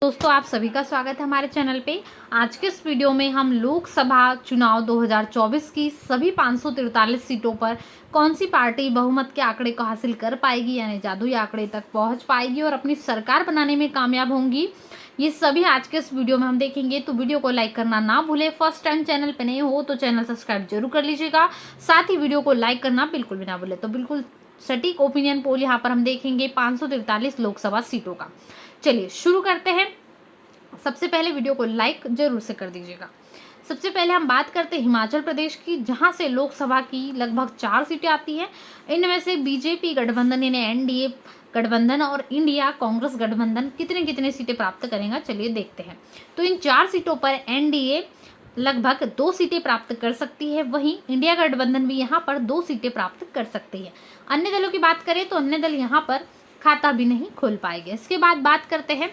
दोस्तों, आप सभी का स्वागत है हमारे चैनल पे। आज के इस वीडियो में हम लोकसभा चुनाव 2024 की सभी 543 सीटों पर कौन सी पार्टी बहुमत के आंकड़े को हासिल कर पाएगी, यानी जादुई आंकड़े तक पहुंच पाएगी और अपनी सरकार बनाने में कामयाब होंगी, ये सभी आज के इस वीडियो में हम देखेंगे। तो वीडियो को लाइक करना ना भूले। फर्स्ट टाइम चैनल पे नए हो तो चैनल सब्सक्राइब जरूर कर लीजिएगा, साथ ही वीडियो को लाइक करना बिल्कुल भी ना भूले। तो बिल्कुल सटीक ओपिनियन पोल यहाँ पर हम देखेंगे 543 लोकसभा सीटों का। चलिए शुरू करते हैं। सबसे पहले वीडियो को लाइक जरूर से कर दीजिएगा। सबसे पहले हम बात करते हैं हिमाचल प्रदेश की, जहां से लोकसभा की लगभग 4 सीटें आती हैं। इनमें से बीजेपी गठबंधन यानी एनडीए गठबंधन और इंडिया कांग्रेस गठबंधन कितने कितने सीटें प्राप्त करेगा, चलिए देखते हैं। तो इन 4 सीटों पर एनडीए लगभग 2 सीटें प्राप्त कर सकती है, वहीं इंडिया गठबंधन भी यहाँ पर 2 सीटें प्राप्त कर सकती है। अन्य दलों की बात करें तो अन्य दल यहाँ पर खाता भी नहीं खोल पाएंगे। इसके बाद बात करते हैं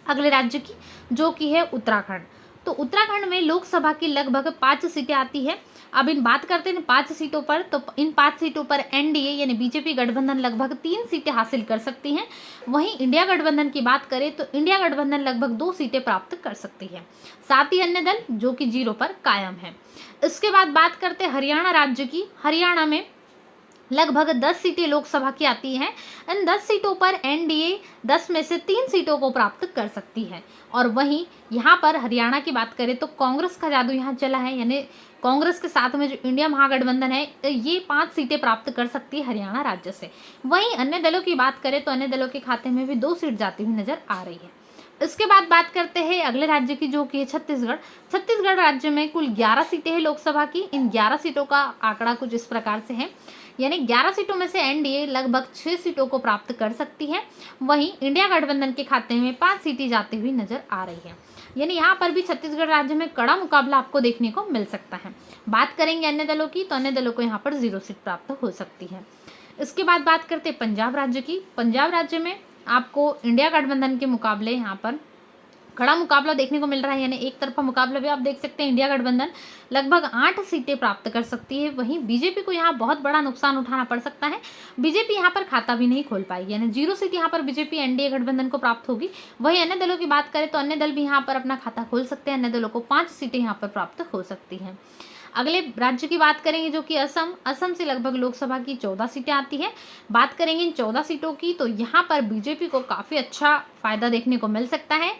अगले राज्य की, जो कि है उत्तराखंड। तो उत्तराखंड में लोकसभा की लगभग 5 सीटें आती है। अब इन बात करते हैं 5 सीटों पर, तो इन 5 सीटों पर एनडीए यानी बीजेपी गठबंधन लगभग 3 सीटें हासिल कर सकती हैं। वहीं इंडिया गठबंधन की बात करें तो इंडिया गठबंधन लगभग 2 सीटें प्राप्त कर सकती है, साथ ही अन्य दल जो कि 0 पर कायम है। इसके बाद बात करते हैं हरियाणा राज्य की। हरियाणा में लगभग 10 सीटें लोकसभा की आती हैं। इन 10 सीटों पर एनडीए 10 में से 3 सीटों को प्राप्त कर सकती है। और वहीं यहाँ पर हरियाणा की बात करें तो कांग्रेस का जादू यहाँ चला है, यानी कांग्रेस के साथ में जो इंडिया महागठबंधन है ये 5 सीटें प्राप्त कर सकती है हरियाणा राज्य से। वहीं अन्य दलों की बात करें तो अन्य दलों के खाते में भी 2 सीट जाती हुई नजर आ रही है। इसके बाद बात करते हैं अगले राज्य की, जो कि है छत्तीसगढ़। छत्तीसगढ़ राज्य में कुल 11 सीटें हैं लोकसभा की। इन 11 सीटों का आंकड़ा कुछ इस प्रकार से है, यानी 11 सीटों में से एनडीए लगभग 6 सीटों को प्राप्त कर सकती है। वहीं इंडिया गठबंधन के खाते में 5 सीटें जाती हुई नजर आ रही है, यानी यहाँ पर भी छत्तीसगढ़ राज्य में कड़ा मुकाबला आपको देखने को मिल सकता है। बात करेंगे अन्य दलों की, तो अन्य दलों को यहाँ पर 0 सीट प्राप्त हो सकती है। इसके बाद बात करते हैं पंजाब राज्य की। पंजाब राज्य में आपको इंडिया गठबंधन के मुकाबले यहाँ पर कड़ा मुकाबला देखने को मिल रहा है, यानी एक तरफा मुकाबला भी आप देख सकते हैं। इंडिया गठबंधन लगभग 8 सीटें प्राप्त कर सकती है। वहीं बीजेपी को यहाँ बहुत बड़ा नुकसान उठाना पड़ सकता है। बीजेपी यहाँ पर खाता भी नहीं खोल पाएगी, यानी 0 सीट यहाँ पर बीजेपी एनडीए गठबंधन को प्राप्त होगी। वहीं अन्य दलों की बात करें तो अन्य दल भी यहाँ पर अपना खाता खोल सकते हैं। अन्य दलों को 5 सीटें यहाँ पर प्राप्त हो सकती हैं। अगले राज्य की बात करेंगे, जो कि असम। असम से लगभग लोकसभा की 14 सीटें आती हैं। बात करेंगे इन 14 सीटों की, तो यहाँ पर बीजेपी को काफ़ी अच्छा फायदा देखने को मिल सकता है।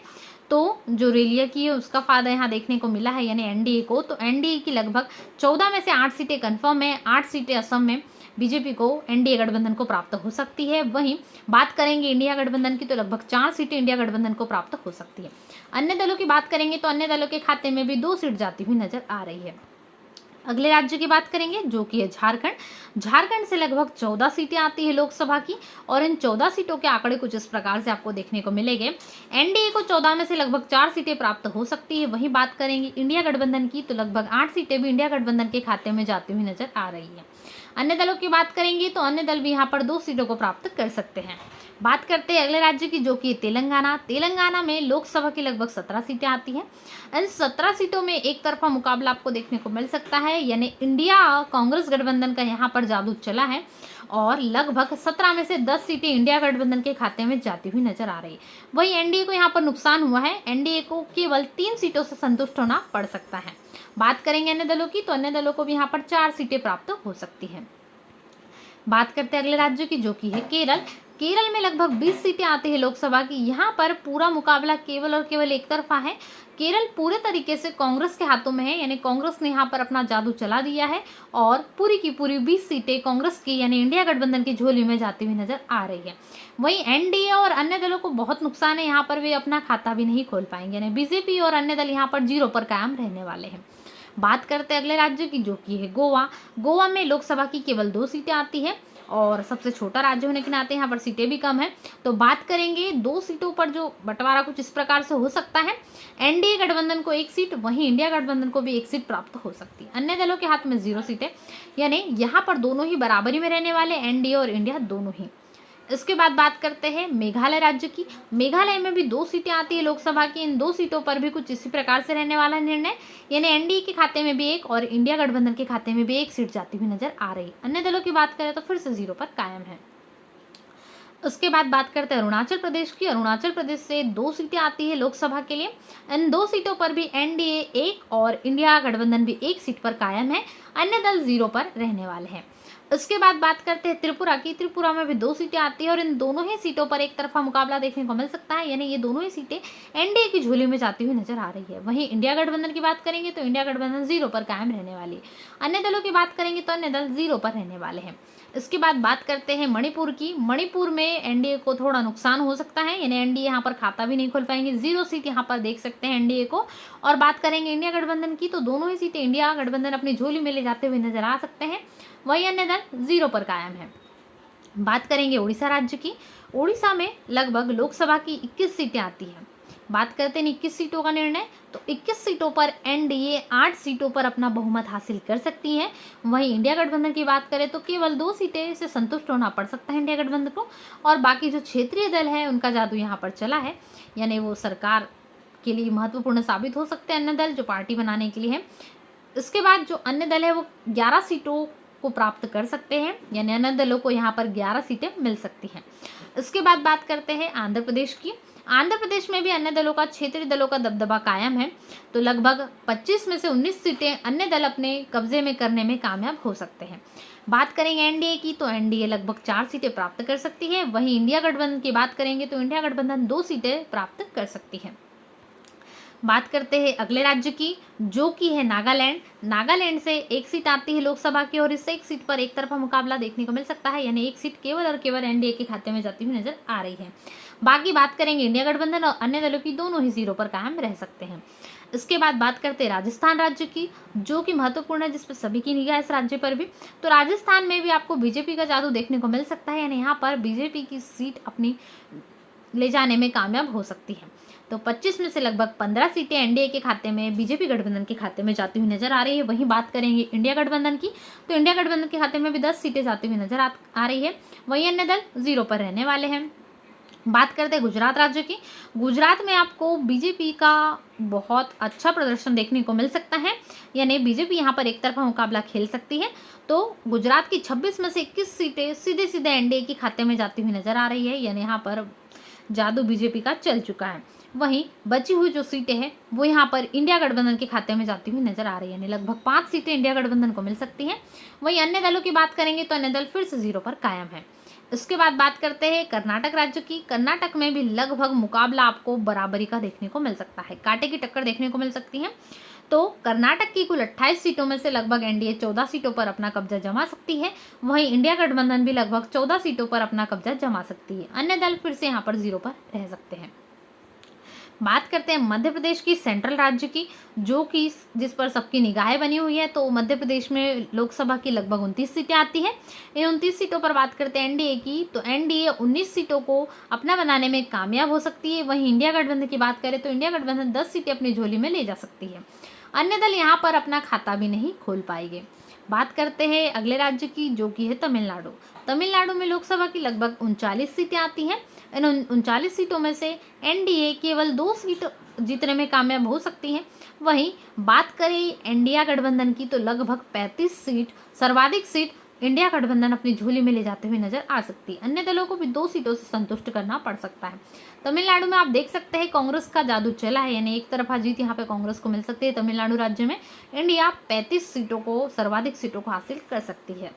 तो जो रेलिया की है उसका फायदा यहाँ देखने को मिला है, यानी एनडीए को। तो एनडीए की लगभग 14 में से 8 सीटें कंफर्म है। 8 सीटें असम में बीजेपी को एनडीए गठबंधन को प्राप्त हो सकती है। वहीं बात करेंगे इंडिया गठबंधन की, तो लगभग 4 सीटें इंडिया गठबंधन को प्राप्त हो सकती है। अन्य दलों की बात करेंगे तो अन्य दलों के खाते में भी 2 सीट जाती हुई नजर आ रही है। अगले राज्य की बात करेंगे, जो कि है झारखंड। झारखंड से लगभग 14 सीटें आती है लोकसभा की, और इन 14 सीटों के आंकड़े कुछ इस प्रकार से आपको देखने को मिलेंगे। एनडीए को 14 में से लगभग 4 सीटें प्राप्त हो सकती है। वहीं बात करेंगे इंडिया गठबंधन की, तो लगभग 8 सीटें भी इंडिया गठबंधन के खाते में जाती हुई नजर आ रही है। अन्य दलों की बात करेंगे तो अन्य दल भी यहाँ पर 2 सीटों को प्राप्त कर सकते हैं। बात करते हैं अगले राज्य की, जो कि तेलंगाना। तेलंगाना में लोकसभा की लगभग 17 सीटें आती हैं। इन 17 सीटों में एक तरफा मुकाबला आपको देखने को मिल सकता है, यानी इंडिया कांग्रेस गठबंधन का यहाँ पर जादू चला है, और लगभग 17 में से 10 सीटें इंडिया गठबंधन के खाते में जाती हुई नजर आ रही है। वहीं एनडीए को यहाँ पर नुकसान हुआ है। एनडीए को केवल 3 सीटों से संतुष्ट होना पड़ सकता है। बात करेंगे अन्य दलों की, तो अन्य दलों को भी यहाँ पर 4 सीटें प्राप्त हो सकती है। बात करते हैं अगले राज्य की, जो कि है केरल। केरल में लगभग 20 सीटें आती है लोकसभा की। यहाँ पर पूरा मुकाबला केवल और केवल एक तरफा है। केरल पूरे तरीके से कांग्रेस के हाथों में है, यानी कांग्रेस ने यहाँ पर अपना जादू चला दिया है, और पूरी की पूरी 20 सीटें कांग्रेस की यानी इंडिया गठबंधन की झोली में जाती हुई नजर आ रही है। वहीं एनडीए और अन्य दलों को बहुत नुकसान है, यहाँ पर वे अपना खाता भी नहीं खोल पाएंगे, यानी बीजेपी और अन्य दल यहाँ पर 0 पर कायम रहने वाले हैं। बात करते हैं अगले राज्य की, जो कि है गोवा। गोवा में लोकसभा की केवल 2 सीटें आती है, और सबसे छोटा राज्य होने के नाते यहाँ पर सीटें भी कम है। तो बात करेंगे 2 सीटों पर जो बंटवारा कुछ इस प्रकार से हो सकता है। एनडीए गठबंधन को 1 सीट, वहीं इंडिया गठबंधन को भी 1 सीट प्राप्त हो सकती है। अन्य दलों के हाथ में 0 सीटें, यानी यहाँ पर दोनों ही बराबरी में रहने वाले, एनडीए और इंडिया दोनों ही। इसके बाद बात करते हैं मेघालय राज्य की। मेघालय में भी 2 सीटें आती है लोकसभा की। इन 2 सीटों पर भी कुछ इसी प्रकार से रहने वाला निर्णय, यानी एनडीए के खाते में भी 1 और इंडिया गठबंधन के खाते में भी 1 सीट जाती हुई नजर आ रही है। अन्य दलों की बात करें तो फिर से 0 पर कायम है। उसके बाद बात करते हैं अरुणाचल प्रदेश की। अरुणाचल प्रदेश से 2 सीटें आती है लोकसभा के लिए। इन 2 सीटों पर भी एनडीए 1 और इंडिया गठबंधन भी 1 सीट पर कायम है। अन्य दल 0 पर रहने वाले हैं। उसके बाद बात करते हैं त्रिपुरा की। त्रिपुरा में भी 2 सीटें आती है और इन दोनों ही सीटों पर एक तरफा मुकाबला देखने को मिल सकता है, यानी ये दोनों ही सीटें एनडीए की झोली में जाती हुई नजर आ रही है। वहीं इंडिया गठबंधन की बात करेंगे तो इंडिया गठबंधन 0 पर कायम रहने वाली है। अन्य दलों की बात करेंगे तो अन्य दल 0 पर रहने वाले हैं। इसके बाद बात करते हैं मणिपुर की। मणिपुर में एनडीए को थोड़ा नुकसान हो सकता है, यानी एनडीए यहाँ पर खाता भी नहीं खोल पाएंगे। 0 सीट यहाँ पर देख सकते हैं एनडीए को। और बात करेंगे इंडिया गठबंधन की तो दोनों ही सीटें इंडिया गठबंधन अपनी झोली में ले जाते हुए नजर आ सकते हैं। वही अन्य दल 0 पर कायम है। बात करेंगे उड़ीसा राज्य की। उड़ीसा में लगभग लोकसभा की 21 सीटें आती हैं। बात करते हैं 21 सीटों का निर्णय, तो 21 सीटों पर एनडीए 8 सीटों पर अपना बहुमत हासिल कर सकती है। वहीं इंडिया गठबंधन की बात करें तो केवल 2 सीटें से संतुष्ट होना पड़ सकता है इंडिया गठबंधन को, और बाकी जो क्षेत्रीय दल है उनका जादू यहाँ पर चला है, यानी वो सरकार के लिए महत्वपूर्ण साबित हो सकते हैं अन्य दल जो पार्टी बनाने के लिए है। इसके बाद जो अन्य दल है वो 11 सीटों को प्राप्त कर सकते हैं, यानी अन्य दलों को यहाँ पर 11 सीटें मिल सकती हैं। इसके बाद बात करते हैं आंध्र प्रदेश की। आंध्र प्रदेश में भी अन्य दलों का, क्षेत्रीय दलों का दबदबा कायम है, तो लगभग 25 में से 19 सीटें अन्य दल अपने कब्जे में करने में कामयाब हो सकते हैं। बात करेंगे एनडीए की तो एनडीए लगभग 4 सीटें प्राप्त कर सकती है। वहीं इंडिया गठबंधन की बात करेंगे तो इंडिया गठबंधन 2 सीटें प्राप्त कर सकती है। बात करते हैं अगले राज्य की, जो कि है नागालैंड। नागालैंड से 1 सीट आती है लोकसभा की और इस 1 सीट पर एक तरफा मुकाबला देखने को मिल सकता है, यानी 1 सीट केवल और केवल एनडीए के खाते में जाती हुई नजर आ रही है। बाकी बात करेंगे इंडिया गठबंधन और अन्य दलों की, दोनों ही 0 पर कायम रह सकते हैं। इसके बाद बात करते हैं राजस्थान राज्य की, जो कि महत्वपूर्ण है, जिस पर सभी की निगाह इस राज्य पर भी। तो राजस्थान में भी आपको बीजेपी का जादू देखने को मिल सकता है, यानी यहाँ पर बीजेपी की सीट अपनी ले जाने में कामयाब हो सकती है। तो 25 में से लगभग 15 सीटें एनडीए के खाते में, बीजेपी गठबंधन के खाते में जाती हुई नजर आ रही है। वहीं बात करेंगे इंडिया गठबंधन की तो इंडिया गठबंधन के खाते में भी 10 सीटें जाती हुई नजर आ रही है। वहीं अन्य दल 0 पर रहने वाले हैं। बात करते हैं गुजरात राज्य की। गुजरात में आपको बीजेपी का बहुत अच्छा प्रदर्शन देखने को मिल सकता है, यानी बीजेपी यहाँ पर एक तरफा मुकाबला खेल सकती है। तो गुजरात की 26 में से 21 सीटें सीधे सीधे एनडीए के खाते में जाती हुई नजर आ रही है, यानी यहाँ पर जादू बीजेपी का चल चुका है। वहीं बची हुई जो सीटें हैं वो यहाँ पर इंडिया गठबंधन के खाते में जाती हुई नजर आ रही है, यानी लगभग 5 सीटें इंडिया गठबंधन को मिल सकती हैं। वहीं अन्य दलों की बात करेंगे तो अन्य दल फिर से 0 पर कायम है। इसके बाद बात करते हैं कर्नाटक राज्य की। कर्नाटक में भी लगभग मुकाबला आपको बराबरी का देखने को मिल सकता है, कांटे की टक्कर देखने को मिल सकती है। तो कर्नाटक की कुल 28 सीटों में से लगभग एनडीए 14 सीटों पर अपना कब्जा जमा सकती है। वहीं इंडिया गठबंधन भी लगभग 14 सीटों पर अपना कब्जा जमा सकती है। अन्य दल फिर से यहाँ पर 0 पर रह सकते हैं। बात करते हैं मध्य प्रदेश की, सेंट्रल राज्य की, जो कि जिस पर सबकी निगाहें बनी हुई है। तो मध्य प्रदेश में लोकसभा की लगभग 29 सीटें आती हैं। इन 29 सीटों पर बात करते हैं एनडीए की तो एनडीए 19 सीटों को अपना बनाने में कामयाब हो सकती है। वहीं इंडिया गठबंधन की बात करें तो इंडिया गठबंधन 10 सीटें अपनी झोली में ले जा सकती है। अन्य दल यहाँ पर अपना खाता भी नहीं खोल पाएंगे। बात करते हैं अगले राज्य की, जो कि है तमिलनाडु। तमिलनाडु में लोकसभा की लगभग 39 सीटें आती हैं। इन 39 सीटों में से एनडीए केवल 2 सीट जीतने में कामयाब हो सकती है। वहीं बात करें इंडिया गठबंधन की तो लगभग 35 सीट, सर्वाधिक सीट इंडिया गठबंधन अपनी झोली में ले जाते हुए नजर आ सकती है। अन्य दलों को भी 2 सीटों से संतुष्ट करना पड़ सकता है। तमिलनाडु में आप देख सकते हैं कांग्रेस का जादू चला है, यानी एक तरफा जीत यहाँ पे कांग्रेस को मिल सकती है। तमिलनाडु राज्य में इंडिया 35 सीटों को, सर्वाधिक सीटों को हासिल कर सकती है।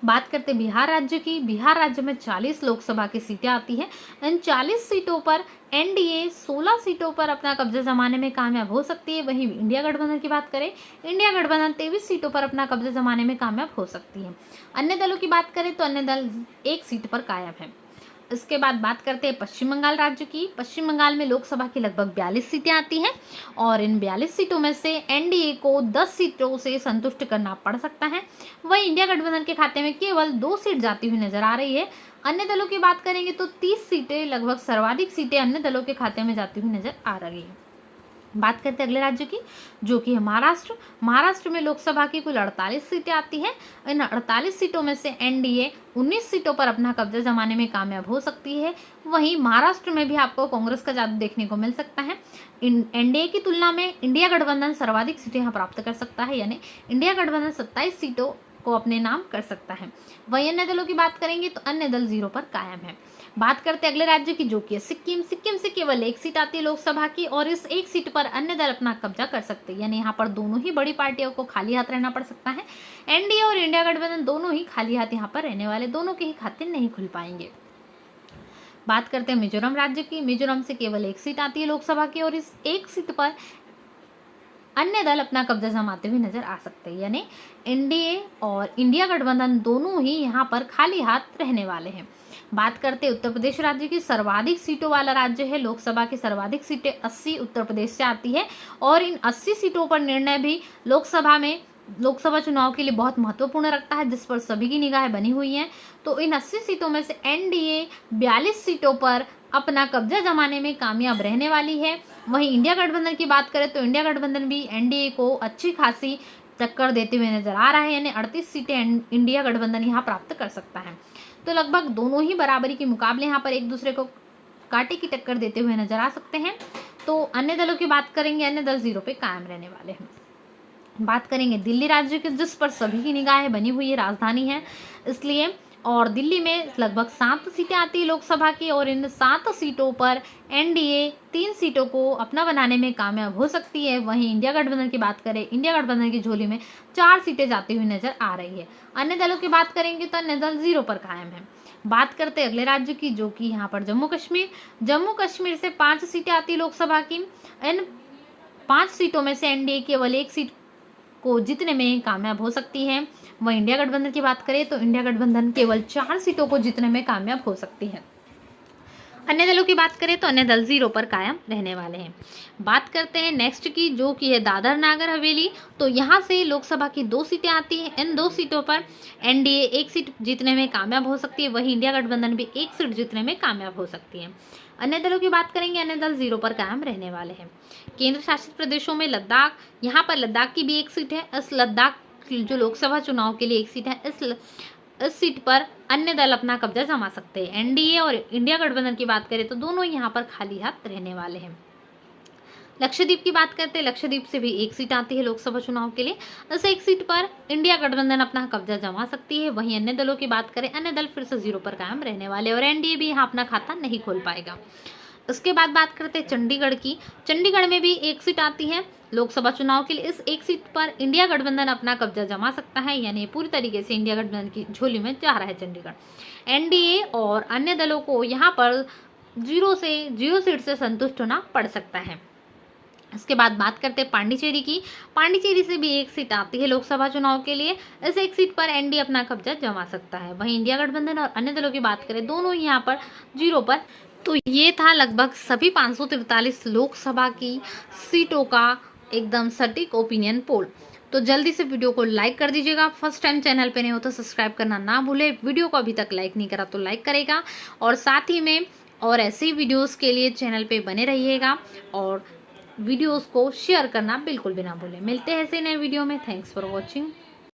बात करते हैं बिहार राज्य की। बिहार राज्य में 40 लोकसभा की सीटें आती हैं। इन 40 सीटों पर एनडीए 16 सीटों पर अपना कब्जा जमाने में कामयाब हो सकती है। वहीं इंडिया गठबंधन की बात करें, इंडिया गठबंधन 23 सीटों पर अपना कब्जा जमाने में कामयाब हो सकती है। अन्य दलों की बात करें तो अन्य दल 1 सीट पर कायम है। इसके बाद बात करते हैं पश्चिम बंगाल राज्य की। पश्चिम बंगाल में लोकसभा की लगभग 42 सीटें आती हैं और इन 42 सीटों में से एनडीए को 10 सीटों से संतुष्ट करना पड़ सकता है। वहीं इंडिया गठबंधन के खाते में केवल 2 सीट जाती हुई नजर आ रही है। अन्य दलों की बात करेंगे तो 30 सीटें, लगभग सर्वाधिक सीटें अन्य दलों के खाते में जाती हुई नजर आ रही है। बात करते हैं अगले राज्य की, जो कि है महाराष्ट्र। महाराष्ट्र में लोकसभा की कुल 48 सीटें आती हैं। इन 48 सीटों में से एनडीए 19 सीटों पर अपना कब्जा जमाने में कामयाब हो सकती है। वहीं महाराष्ट्र में भी आपको कांग्रेस का जादू देखने को मिल सकता है। एनडीए की तुलना में इंडिया गठबंधन सर्वाधिक सीटें यहाँ प्राप्त कर सकता है, यानी इंडिया गठबंधन 27 सीटों को अपने नाम कर सकता है। वही अन्य दलों की बात करेंगे तो अन्य दल 0 पर कायम है। बात करते हैं अगले राज्य की, जो कि है सिक्किम। सिक्किम से केवल 1 सीट आती है लोकसभा की, और इस 1 सीट पर अन्य दल अपना कब्जा कर सकते हैं, यानी यहाँ पर दोनों ही बड़ी पार्टियों को खाली हाथ रहना पड़ सकता है। एनडीए और इंडिया गठबंधन दोनों ही खाली हाथ यहाँ पर रहने वाले, दोनों के ही खाते नहीं खुल पाएंगे। बात करते हैं मिजोरम राज्य की। मिजोरम से केवल 1 सीट आती है लोकसभा की, और इस 1 सीट पर अन्य दल अपना कब्जा जमाते हुए नजर आ सकते हैं, यानी एनडीए और इंडिया गठबंधन दोनों ही यहाँ पर खाली हाथ रहने वाले हैं। बात करते हैं उत्तर प्रदेश राज्य की। सर्वाधिक सीटों वाला राज्य है, लोकसभा की सर्वाधिक सीटें 80 उत्तर प्रदेश से आती है, और इन 80 सीटों पर निर्णय भी लोकसभा चुनाव के लिए बहुत महत्वपूर्ण रखता है, जिस पर सभी की निगाहें बनी हुई हैं। तो इन 80 सीटों में से एनडीए 42 सीटों पर अपना कब्जा जमाने में कामयाब रहने वाली है। वहीं इंडिया गठबंधन की बात करें तो इंडिया गठबंधन भी एनडीए को अच्छी खासी टक्कर देते हुए नजर आ रहा है, यानी 38 सीटें इंडिया गठबंधन यहाँ प्राप्त कर सकता है। तो लगभग दोनों ही बराबरी के मुकाबले यहाँ पर एक दूसरे को कांटे की टक्कर देते हुए नजर आ सकते हैं। तो अन्य दलों की बात करेंगे, अन्य दल 0 पे कायम रहने वाले हैं। बात करेंगे दिल्ली राज्य की, जिस पर सभी की निगाहें बनी हुई है, राजधानी है इसलिए, और दिल्ली में लगभग 7 सीटें आती है लोकसभा की, और इन 7 सीटों पर एनडीए 3 सीटों को अपना बनाने में कामयाब हो सकती है। वहीं इंडिया गठबंधन की बात करें, इंडिया गठबंधन की झोली में 4 सीटें जाती हुई नजर आ रही है। अन्य दलों की बात करेंगे तो अन्य दल 0 पर कायम है। बात करते हैं अगले राज्य की, जो कि यहाँ पर जम्मू कश्मीर। जम्मू कश्मीर से 5 सीटें आती है लोकसभा की। इन 5 सीटों में से एनडीए केवल 1 सीट को जीतने में कामयाब हो सकती है। वहीं इंडिया गठबंधन की बात करें तो इंडिया गठबंधन केवल 4 सीटों को जीतने में कामयाब हो सकती है। अन्य दलों की बात करें तो अन्य दल 0 पर कायम रहने वाले हैं। बात करते हैं नेक्स्ट की, जो कि है दादर नागर हवेली। तो यहाँ से लोकसभा की 2 सीटें आती हैं। इन 2 सीटों पर एनडीए 1 सीट जीतने में कामयाब हो सकती है, वहीं इंडिया गठबंधन भी 1 सीट जीतने में कामयाब हो सकती है। अन्य दलों की बात करेंगे, अन्य दल 0 पर कायम रहने वाले हैं। केंद्र शासित प्रदेशों में लद्दाख, यहाँ पर लद्दाख की भी 1 सीट है। इस लद्दाख जो लोकसभा चुनाव के लिए 1 सीट है, इस सीट पर अन्य दल अपना कब्जा जमा सकते हैं। एनडीए और इंडिया गठबंधन की बात करें तो दोनों यहाँ पर खाली हाथ रहने वाले हैं। लक्षद्वीप की बात करते हैं, लक्षद्वीप से भी 1 सीट आती है लोकसभा चुनाव के लिए। इस 1 सीट पर इंडिया गठबंधन अपना कब्जा जमा सकती है। वहीं अन्य दलों की बात करें, अन्य दल फिर से 0 पर कायम रहने वाले, और एनडीए भी यहाँ अपना खाता नहीं खोल पाएगा। उसके बाद बात करते हैं चंडीगढ़ की। चंडीगढ़ में भी 1 सीट आती है लोकसभा चुनाव के लिए। इस 1 सीट पर इंडिया गठबंधन अपना कब्जा जमा सकता है, यानी पूरी तरीके से इंडिया गठबंधन की झोली में जा रहा है चंडीगढ़। एनडीए और अन्य दलों को यहाँ पर 0 सीट से संतुष्ट होना पड़ सकता है। इसके बाद बात करते हैं पांडिचेरी की। पांडिचेरी से भी 1 सीट आती है लोकसभा चुनाव के लिए। इस 1 सीट पर एनडीए अपना कब्जा जमा सकता है। वहीं इंडिया गठबंधन और अन्य दलों की बात करें, दोनों ही यहाँ पर 0 पर। तो ये था लगभग सभी 543 लोकसभा की सीटों का एकदम सटीक ओपिनियन पोल। तो जल्दी से वीडियो को लाइक कर दीजिएगा। फर्स्ट टाइम चैनल पे नहीं हो तो सब्सक्राइब करना ना भूले। वीडियो को अभी तक लाइक नहीं करा तो लाइक करेगा, और साथ ही में और ऐसे ही वीडियोस के लिए चैनल पे बने रहिएगा, और वीडियोस को शेयर करना बिल्कुल भी ना भूलें। मिलते हैं ऐसे नए वीडियो में। Thanks for watching.